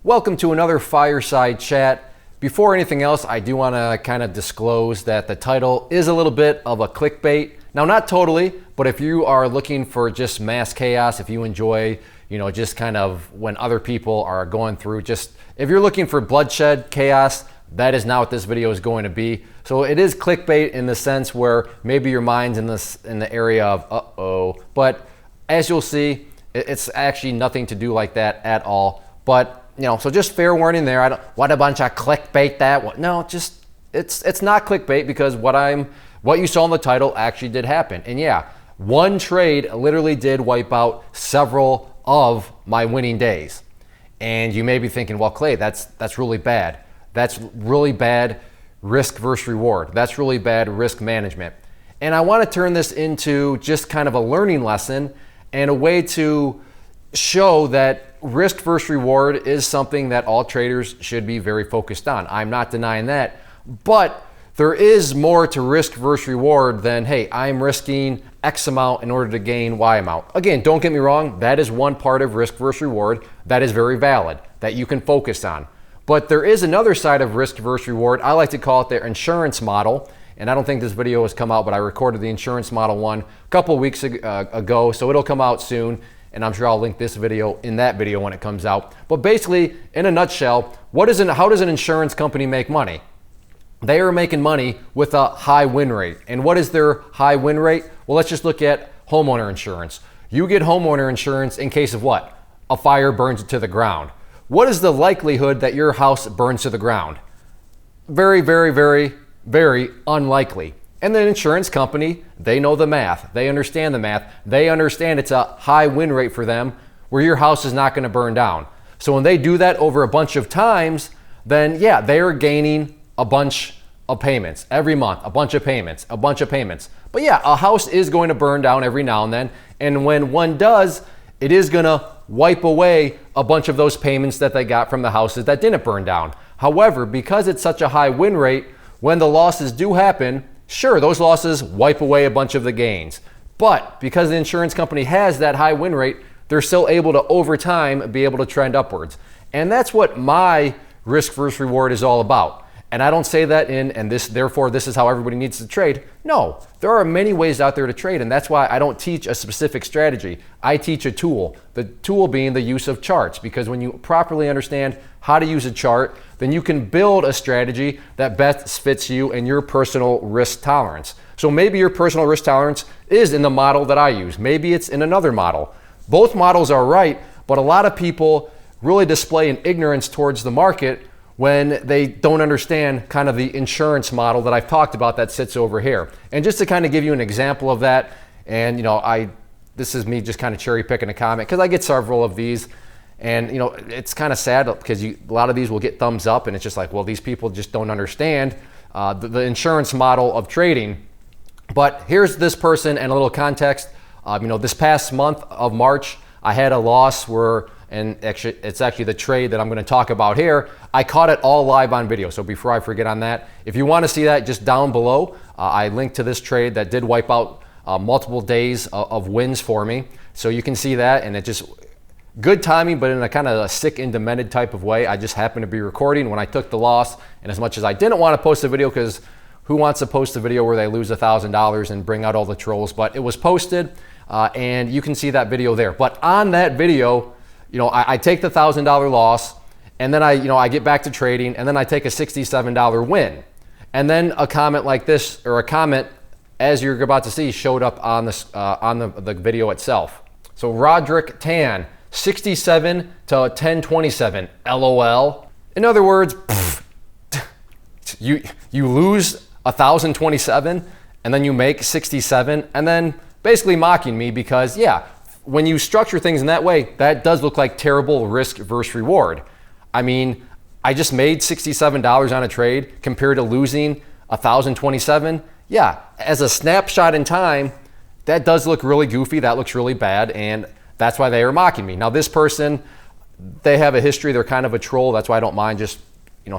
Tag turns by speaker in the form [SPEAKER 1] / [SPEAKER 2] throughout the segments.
[SPEAKER 1] Welcome to another fireside chat. Before anything else, I do want to kind of disclose that the title is a little bit of a clickbait. Now, not totally, but if you are looking for just mass chaos, if you enjoy, just kind of when other people are going through, if you're looking for bloodshed, chaos, that is not what this video is going to be. So it is clickbait in the sense where maybe your mind's in the area of uh-oh, but as you'll see, it's actually nothing to do like that at all. But so just fair warning there. What a bunch of clickbait that. No, it's not clickbait because what you saw in the title actually did happen. And yeah, one trade literally did wipe out several of my winning days. And you may be thinking, well, Clay, that's really bad. That's really bad risk versus reward. That's really bad risk management. And I want to turn this into just kind of a learning lesson and a way to show that risk versus reward is something that all traders should be very focused on. I'm not denying that, but there is more to risk versus reward than, hey, I'm risking X amount in order to gain Y amount. Again, don't get me wrong, that is one part of risk versus reward that is very valid, that you can focus on. But there is another side of risk versus reward. I like to call it the insurance model. And I don't think this video has come out, but I recorded the insurance model one a couple of weeks ago, so it'll come out soon. And I'm sure I'll link this video in that video when it comes out. But basically, in a nutshell, how does an insurance company make money? They are making money with a high win rate. And what is their high win rate? Well, let's just look at homeowner insurance. You get homeowner insurance in case of what? A fire burns it to the ground. What is the likelihood that your house burns to the ground? Very, very, very, very unlikely. And the insurance company, they know the math. They understand the math. They understand it's a high win rate for them where your house is not going to burn down. So when they do that over a bunch of times, then yeah, they are gaining a bunch of payments every month, a bunch of payments. But yeah, a house is going to burn down every now and then. And when one does, it is going to wipe away a bunch of those payments that they got from the houses that didn't burn down. However, because it's such a high win rate, when the losses do happen, sure, those losses wipe away a bunch of the gains. But because the insurance company has that high win rate, they're still able to, over time, be able to trend upwards. And that's what my risk versus reward is all about. And I don't say that therefore this is how everybody needs to trade. No, there are many ways out there to trade, and that's why I don't teach a specific strategy. I teach a tool, the tool being the use of charts, because when you properly understand how to use a chart, then you can build a strategy that best fits you and your personal risk tolerance. So maybe your personal risk tolerance is in the model that I use. Maybe it's in another model. Both models are right, but a lot of people really display an ignorance towards the market when they don't understand kind of the insurance model that I've talked about that sits over here. And just to kind of give you an example of that, and this is me just kind of cherry picking a comment because I get several of these, and it's kind of sad because a lot of these will get thumbs up, and it's just like, well, these people just don't understand the insurance model of trading. But here's this person and a little context. This past month of March, I had a loss it's actually the trade that I'm going to talk about here. I caught it all live on video. So before I forget on that, if you want to see that, just down below, I linked to this trade that did wipe out multiple days of wins for me. So you can see that, and it just good timing, but in a kind of a sick and demented type of way. I just happened to be recording when I took the loss, and as much as I didn't want to post a video, because who wants to post a video where they lose $1,000 and bring out all the trolls? But it was posted, and you can see that video there. But on that video, I take the $1,000 loss, and then I get back to trading, and then I take a $67 win. And then a comment like this, or a comment as you're about to see, showed up on the video itself. So Roderick Tan, 67 to 1027, LOL. In other words, you lose 1,027 and then you make 67, and then basically mocking me because yeah, when you structure things in that way, that does look like terrible risk versus reward. I mean, I just made $67 on a trade compared to losing 1,027. Yeah, as a snapshot in time, that does look really goofy. That looks really bad, and that's why they are mocking me. Now, this person, they have a history. They're kind of a troll. That's why I don't mind just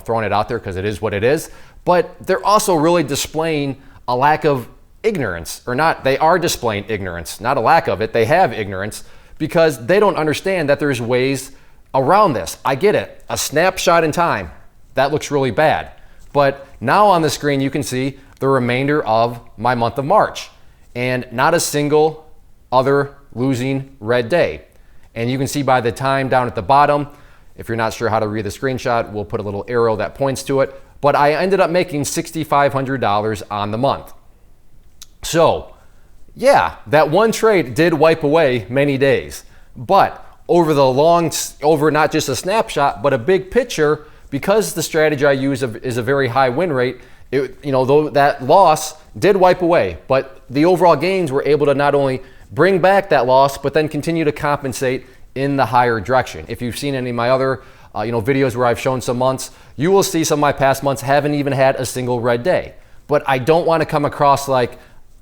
[SPEAKER 1] throwing it out there because it is what it is. But they're also really displaying a lack of ignorance, or not. They are displaying ignorance, not a lack of it. They have ignorance because they don't understand that there's ways around this. I get it. A snapshot in time, that looks really bad. But now on the screen, you can see the remainder of my month of March and not a single other losing red day. And you can see by the time down at the bottom, if you're not sure how to read the screenshot, we'll put a little arrow that points to it. But I ended up making $6,500 on the month. So yeah, that one trade did wipe away many days. But over not just a snapshot, but a big picture, because the strategy I use is a very high win rate, though that loss did wipe away, but the overall gains were able to not only bring back that loss, but then continue to compensate in the higher direction. If you've seen any of my other videos where I've shown some months, you will see some of my past months haven't even had a single red day. But I don't want to come across like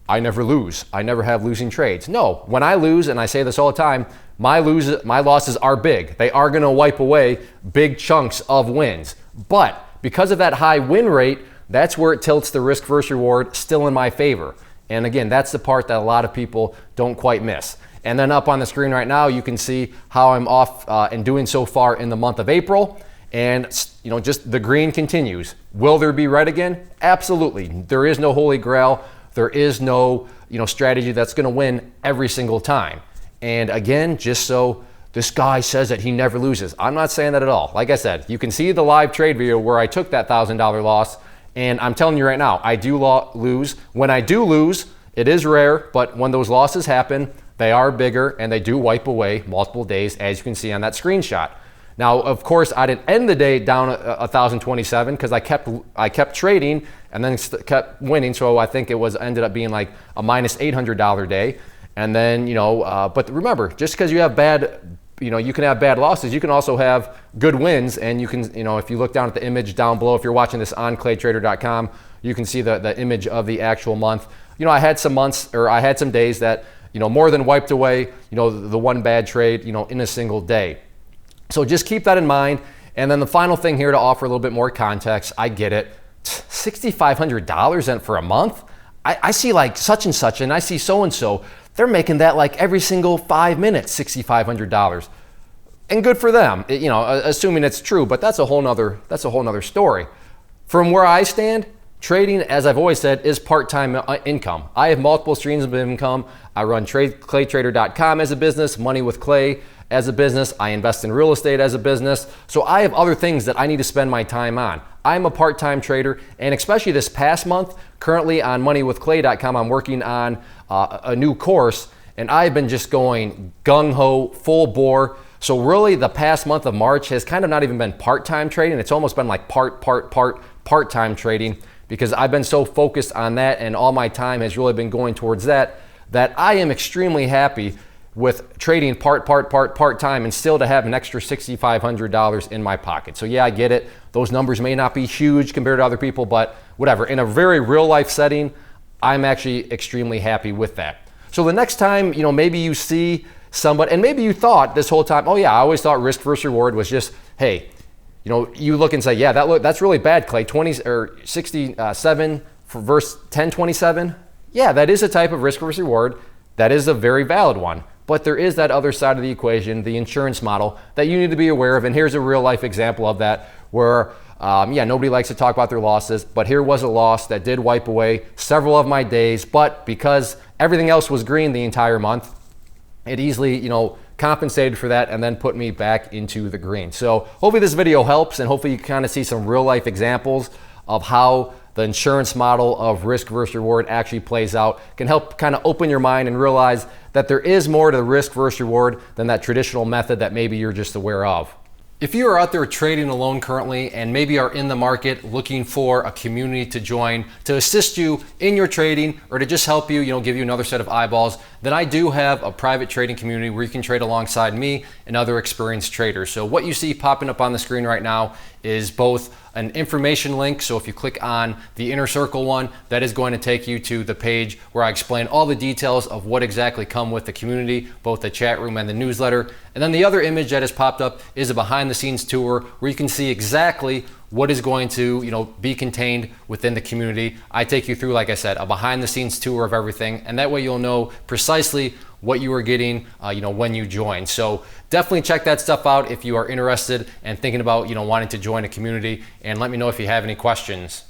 [SPEAKER 1] I never lose. I never have losing trades. No, when I lose, and I say this all the time, my losses are big. They are going to wipe away big chunks of wins. But because of that high win rate, that's where it tilts the risk versus reward still in my favor. And again, that's the part that a lot of people don't quite miss. And then up on the screen right now, you can see how I'm off and doing so far in the month of April. And just the green continues. Will there be red again? Absolutely. There is no holy grail. There is no strategy that's going to win every single time. And again, just so this guy says that he never loses, I'm not saying that at all. Like I said, you can see the live trade video where I took that $1,000 loss. And I'm telling you right now, I do lose. When I do lose, it is rare, but when those losses happen, they are bigger and they do wipe away multiple days, as you can see on that screenshot. Now, of course, I didn't end the day down 1,027 because I kept trading and then kept winning. So I think it ended up being like a minus $800 day. And then, but remember, just because you have you can have bad losses, you can also have good wins. And you can, if you look down at the image down below, if you're watching this on claytrader.com, you can see the image of the actual month. I had some months, or I had some days that, more than wiped away, the one bad trade, in a single day. So just keep that in mind. And then the final thing here to offer a little bit more context, I get it. $6,500 for a month? I see like such and such, and I see so-and-so, they're making that like every single 5 minutes, $6,500. And good for them, assuming it's true, but that's a whole nother story. From where I stand, trading, as I've always said, is part-time income. I have multiple streams of income. I run claytrader.com as a business, Money with Clay as a business. I invest in real estate as a business. So I have other things that I need to spend my time on. I'm a part-time trader, and especially this past month, currently on moneywithclay.com, I'm working on a new course, and I've been just going gung-ho, full bore. So really the past month of March has kind of not even been part-time trading. It's almost been like part-time trading, because I've been so focused on that, and all my time has really been going towards that I am extremely happy with trading part-time and still to have an extra $6,500 in my pocket. So yeah, I get it. Those numbers may not be huge compared to other people, but whatever. In a very real life setting, I'm actually extremely happy with that. So the next time, maybe you see somebody, and maybe you thought this whole time, oh yeah, I always thought risk versus reward was just, hey, you look and say, yeah, that's really bad, Clay. 67 versus 1027. Yeah, that is a type of risk versus reward. That is a very valid one. But there is that other side of the equation, the insurance model, that you need to be aware of. And here's a real life example of that where, nobody likes to talk about their losses, but here was a loss that did wipe away several of my days. But because everything else was green the entire month, it easily, compensated for that and then put me back into the green. So hopefully this video helps, and hopefully you kind of see some real life examples of how the insurance model of risk versus reward actually plays out. Can help kind of open your mind and realize that there is more to risk versus reward than that traditional method that maybe you're just aware of. If you are out there trading alone currently and maybe are in the market looking for a community to join to assist you in your trading or to just help you, give you another set of eyeballs, then I do have a private trading community where you can trade alongside me and other experienced traders. So what you see popping up on the screen right now is both an information link. So if you click on the inner circle one, that is going to take you to the page where I explain all the details of what exactly come with the community, both the chat room and the newsletter. And then the other image that has popped up is a behind the scenes tour where you can see exactly what is going to be contained within the community. I take you through, like I said, a behind the scenes tour of everything, and that way you'll know precisely what you are getting when you join. So definitely check that stuff out if you are interested and thinking about wanting to join a community, and let me know if you have any questions.